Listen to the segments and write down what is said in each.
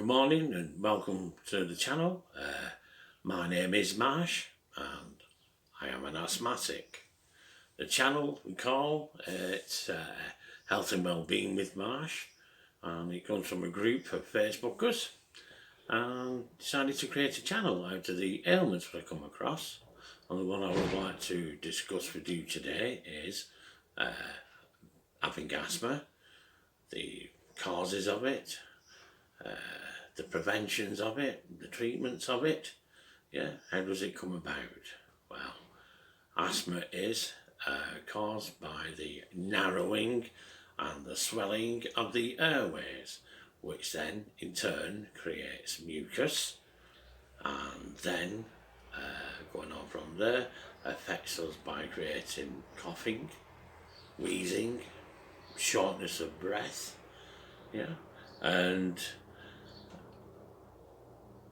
Good morning and welcome to the channel. My name is Marsh and I am an asthmatic. The channel we call it's Health and Wellbeing with Marsh, and it comes from a group of Facebookers, and decided to create a channel out of the ailments that I come across. And the one I would like to discuss with you today is having asthma, the causes of it, the preventions of it, the treatments of it. How does it come about? Well, asthma is caused by the narrowing and the swelling of the airways, which then in turn creates mucus, and then going on from there affects us by creating coughing, wheezing, shortness of breath, and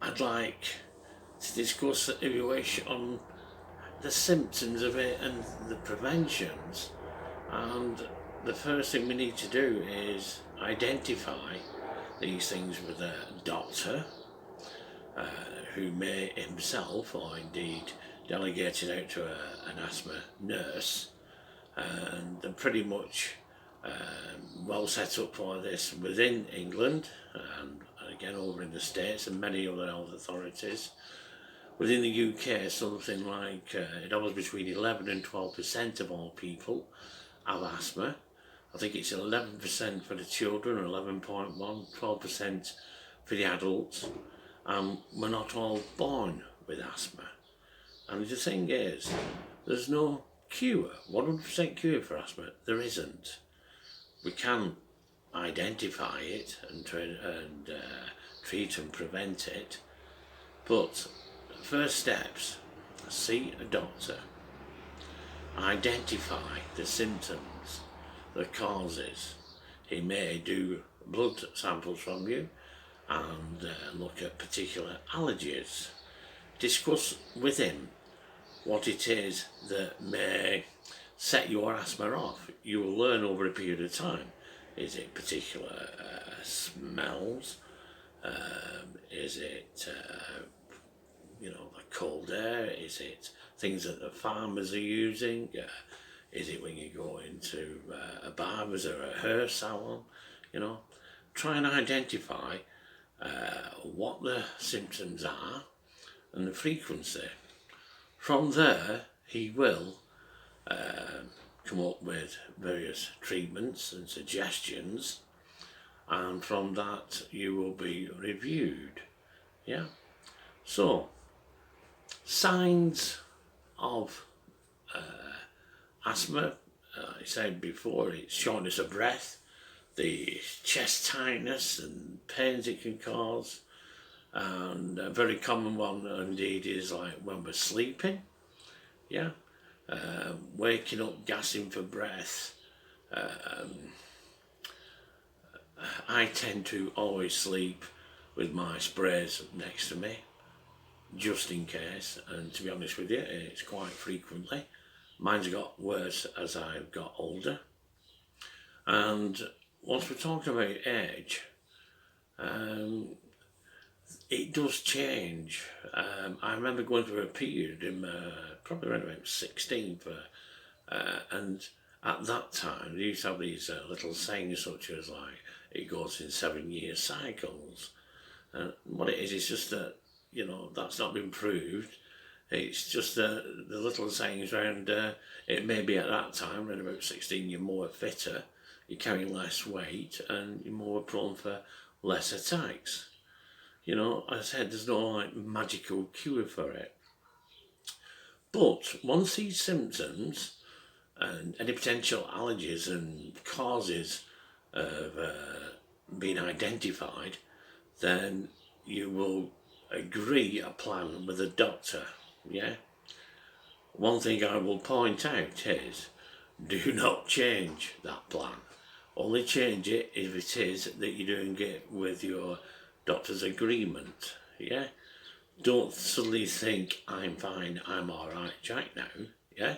I'd like to discuss the evaluation on the symptoms of it and the preventions. And the first thing we need to do is identify these things with a doctor who may himself, or indeed delegate it out to an asthma nurse, and they're pretty much well set up for this within England and again over in the States and many other health authorities. Within the UK, something like it hovers between 11 and 12% of all people have asthma. I think it's 11% for the children, 11.1, 12% for the adults. We're not all born with asthma. And the thing is, there's no cure, 100% cure for asthma. There isn't. We can identify it and treat and prevent it, but first steps: see a doctor, identify the symptoms, the causes. He may do blood samples from you and look at particular allergies. Discuss with him what it is that may set your asthma off. You will learn over a period of time. Is it particular smells? Is it the cold air? Is it things that the farmers are using? Is it when you go into a barber's or a hair salon? Try and identify what the symptoms are and the frequency. From there, he will come up with various treatments and suggestions, and from that you will be reviewed. So, signs of asthma, I said before, it's shortness of breath, the chest tightness and pains it can cause, and a very common one indeed is like when we're sleeping. Waking up, gasping for breath. I tend to always sleep with my sprays next to me, just in case, and to be honest with you, it's quite frequently. Mine's got worse as I've got older. And once we're talking about age, it does change. I remember going through a period in probably around about 16 and at that time they used to have these little sayings such as like it goes in 7-year cycles. What it is just that that's not been proved. It's just the little sayings around it may be at that time around about 16 you're more fitter, you carry less weight, and you're more prone for less attacks. As I said, there's no magical cure for it. But once these symptoms and any potential allergies and causes have been identified, then you will agree a plan with a doctor. One thing I will point out is, do not change that plan. Only change it if it is that you're doing it with your doctor's agreement. Don't suddenly think I'm fine, I'm alright Jack now,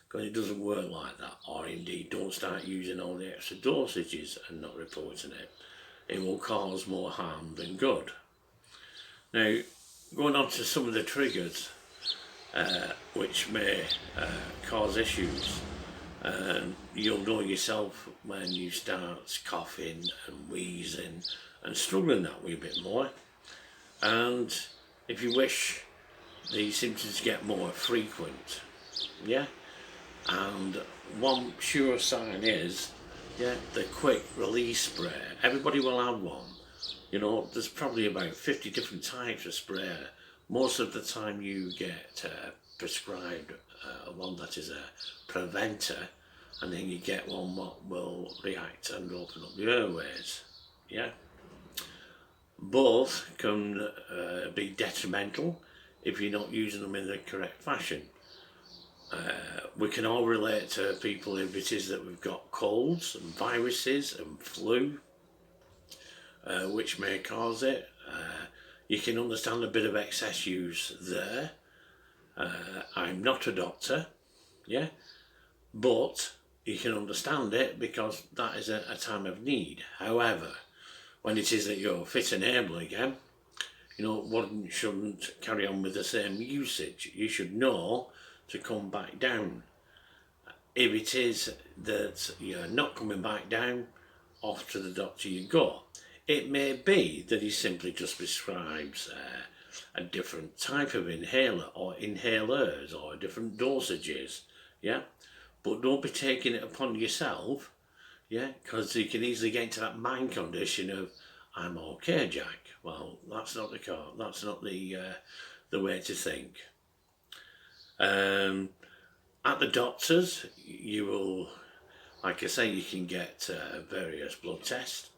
because it doesn't work like that. Or indeed don't start using all the extra dosages and not reporting it. it will cause more harm than good. Now, going on to some of the triggers which may cause issues, you'll know yourself when you start coughing and wheezing and struggling that wee bit more. And if you wish the symptoms get more frequent, yeah. And one sure sign is, yeah, the quick release spray. Everybody will have one. You know, there's probably about 50 different types of spray. Most of the time you get prescribed one that is a preventer, and then you get one that will react and open up the airways. Yeah. Both can be detrimental if you're not using them in the correct fashion. We can all relate to people if it is that we've got colds and viruses and flu, which may cause it. You can understand a bit of excess use there. I'm not a doctor, yeah, but you can understand it because that is a time of need. However, when it is that you're fit and able again, you know, one shouldn't carry on with the same usage. You should know to come back down. If it is that you're not coming back down, off to the doctor you go. It may be that he simply just prescribes a different type of inhaler or inhalers or different dosages, yeah? But don't be taking it upon yourself, yeah? Because you can easily get into that mind condition of, I'm okay, Jack. Well, that's not the way to think. At the doctors, you will, like I say, you can get various blood tests.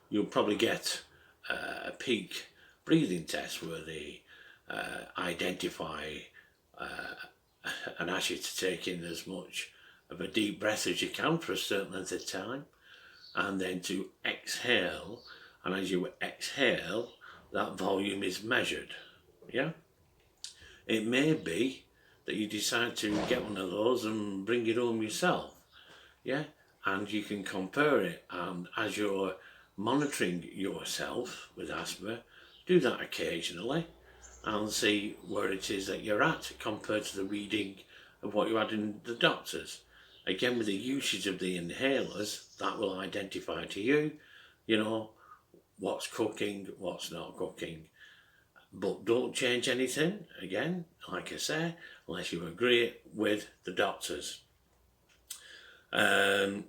You'll probably get a peak breathing test where they identify and ask you to take in as much of a deep breath as you can for a certain length of time, and then to exhale, and as you exhale, that volume is measured, yeah? It may be that you decide to get one of those and bring it home yourself, yeah? And you can compare it, and as you're monitoring yourself with asthma, do that occasionally and see where it is that you're at compared to the reading of what you had in the doctors. Again, with the usage of the inhalers, that will identify to you, you know, what's cooking, what's not cooking. But don't change anything, again, like I say, unless you agree with the doctors. Now,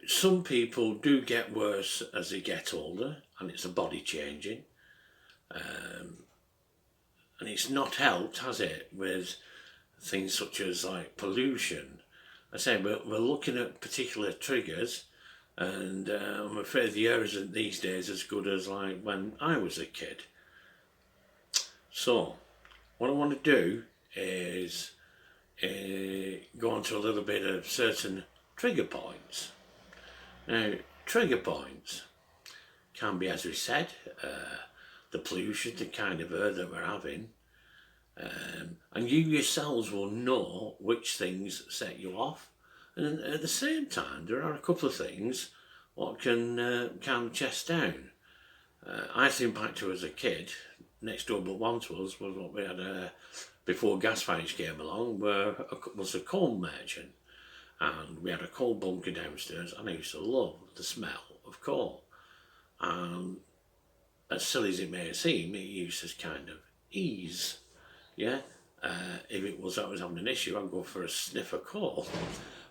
some people do get worse as they get older, and it's a body changing. And it's not helped, has it, with things such as like pollution. I say we're looking at particular triggers, and I'm afraid the air isn't these days as good as like when I was a kid. So, what I want to do is go on to a little bit of certain trigger points. Now, trigger points can be, as we said, the pollution, the kind of air that we're having, and you yourselves will know which things set you off. And at the same time, there are a couple of things what can calm chest down. I think back to as a kid, next door but one to us was what we had before gas fires came along, where was a coal merchant, and we had a coal bunker downstairs, and I used to love the smell of coal. And as silly as it may seem, it used to kind of ease, yeah. If it was that I was having an issue, I'd go for a sniff of coal.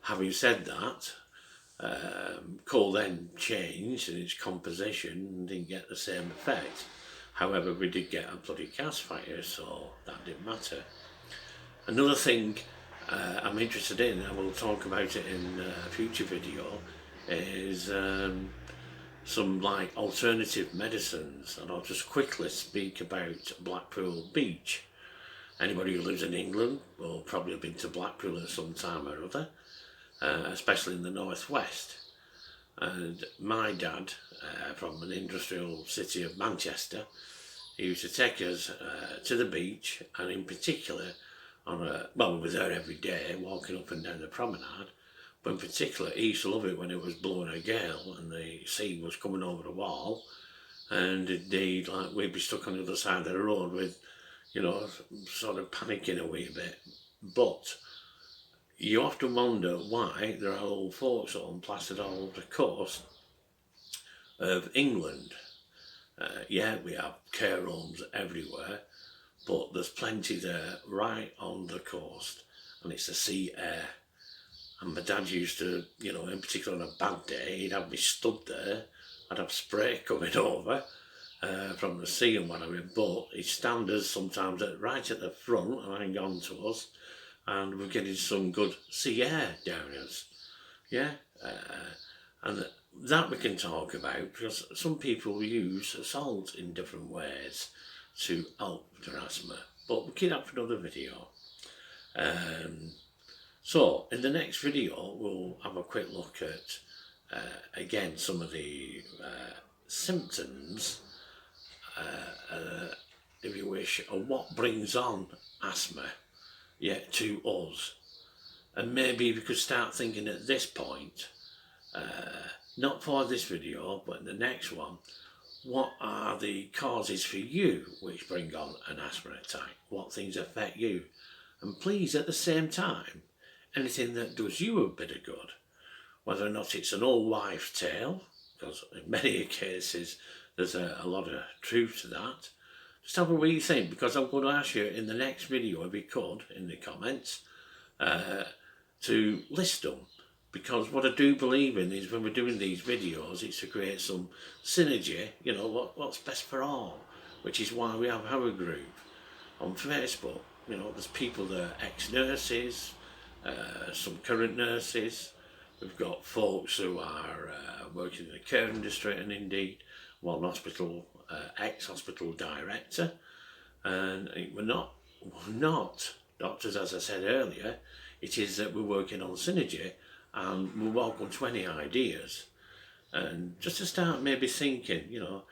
Having said that, coal then changed in its composition and didn't get the same effect. However, we did get a bloody gas fire, so that didn't matter. Another thing I'm interested in, and we'll talk about it in a future video, is some like alternative medicines, and I'll just quickly speak about Blackpool Beach. Anybody who lives in England will probably have been to Blackpool at some time or other, especially in the northwest. And my dad, from an industrial city of Manchester, he used to take us to the beach, and in particular, we were there every day, walking up and down the promenade, But in particular, he used to love it when it was blowing a gale and the sea was coming over the wall, and indeed, like, we'd be stuck on the other side of the road with, you know, sort of panicking a wee bit. But you often wonder why there are old folks home plastered all over the coast of England. Yeah, we have care homes everywhere, but there's plenty there right on the coast, and it's the sea air. And my dad used to, you know, in particular on a bad day, he'd have me stood there, I'd have spray coming over from the sea and whatever, but he'd stand us sometimes right at the front and hang on to us, and we're getting some good sea air down us. Yeah, and that we can talk about, because some people use salt in different ways to help their asthma, but we'll keep that for another video. So in the next video we'll have a quick look at again some of the symptoms, if you wish, of what brings on asthma, yeah, to us. And maybe we could start thinking at this point, not for this video, but in the next one, what are the causes for you which bring on an asthma attack? What things affect you? And please, at the same time, anything that does you a bit of good, whether or not it's an old wives' tale, because in many cases there's a lot of truth to that. Just have a wee think, because I'm going to ask you in the next video, if you could, in the comments, to list them. Because what I do believe in is when we're doing these videos, it's to create some synergy, you know, what's best for all, which is why we have our group on Facebook. You know, there's people there, ex-nurses, some current nurses. We've got folks who are working in the care industry, and indeed one hospital, ex-hospital director. And we're not doctors, as I said earlier. It is that we're working on synergy, and we're welcome to any ideas. And just to start maybe thinking, you know,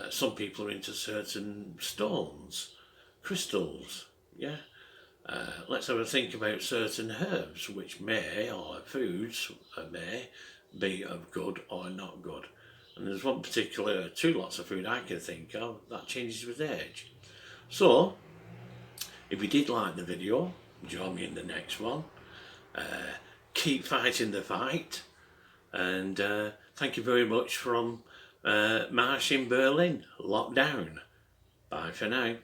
some people are into certain stones, crystals, yeah. Let's have a think about certain herbs which may, or foods may be of good or not good. And there's one particular, two lots of food I can think of that changes with age. So, if you did like the video, join me in the next one. Keep fighting the fight. And thank you very much from Marsh in Berlin. Lockdown. Bye for now.